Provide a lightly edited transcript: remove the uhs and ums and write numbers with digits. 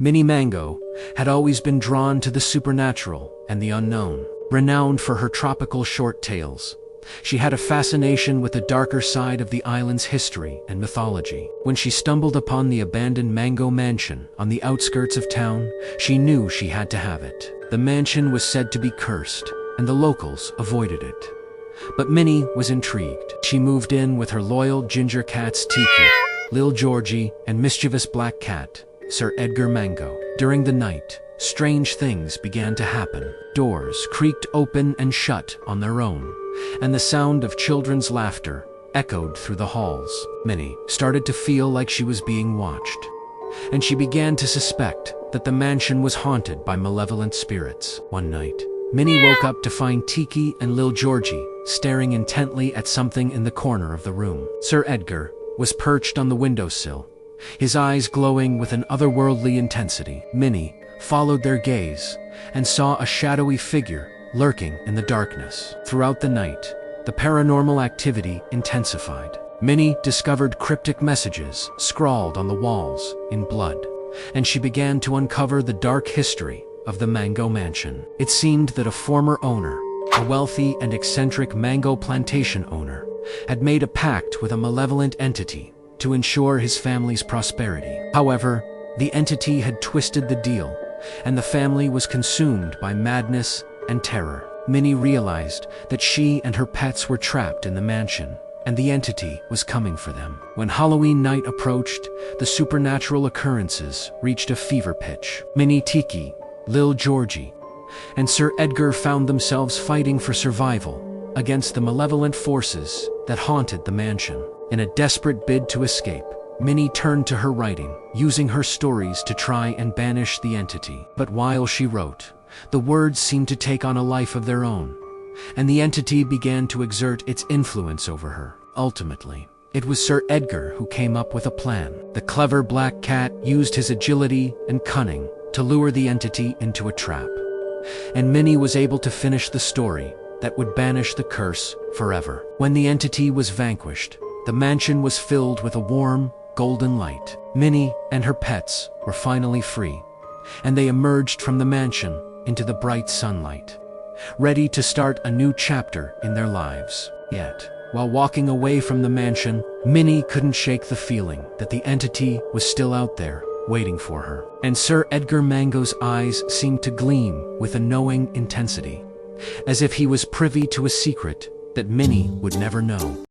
Minnie Mango had always been drawn to the supernatural and the unknown. Renowned for her tropical short tales, she had a fascination with the darker side of the island's history and mythology. When she stumbled upon the abandoned Mango mansion on the outskirts of town, she knew she had to have it. The mansion was said to be cursed, and the locals avoided it. But Minnie was intrigued. She moved in with her loyal ginger cats Tiki, Lil Georgie, and mischievous black cat, Sir Edgar Mango. During the night, strange things began to happen. Doors creaked open and shut on their own, and the sound of children's laughter echoed through the halls. Minnie started to feel like she was being watched, and she began to suspect that the mansion was haunted by malevolent spirits. One night, Minnie woke up to find Tiki and Lil Georgie staring intently at something in the corner of the room. Sir Edgar was perched on the windowsill, his eyes glowing with an otherworldly intensity. Minnie followed their gaze and saw a shadowy figure lurking in the darkness. Throughout the night, the paranormal activity intensified. Minnie discovered cryptic messages scrawled on the walls in blood, and she began to uncover the dark history of the Mango Mansion. It seemed that a former owner, a wealthy and eccentric mango plantation owner, had made a pact with a malevolent entity to ensure his family's prosperity. However, the entity had twisted the deal, and the family was consumed by madness and terror. Minnie realized that she and her pets were trapped in the mansion, and the entity was coming for them. When Halloween night approached, the supernatural occurrences reached a fever pitch. Minnie, Tiki, Lil Georgie, and Sir Edgar found themselves fighting for survival against the malevolent forces that haunted the mansion. In a desperate bid to escape, Minnie turned to her writing, using her stories to try and banish the entity. But while she wrote, the words seemed to take on a life of their own, and the entity began to exert its influence over her. Ultimately, it was Sir Edgar who came up with a plan. The clever black cat used his agility and cunning to lure the entity into a trap, and Minnie was able to finish the story that would banish the curse forever. When the entity was vanquished, the mansion was filled with a warm, golden light. Minnie and her pets were finally free, and they emerged from the mansion into the bright sunlight, ready to start a new chapter in their lives. Yet, while walking away from the mansion, Minnie couldn't shake the feeling that the entity was still out there, waiting for her. And Sir Edgar Mango's eyes seemed to gleam with a knowing intensity, as if he was privy to a secret that Minnie would never know.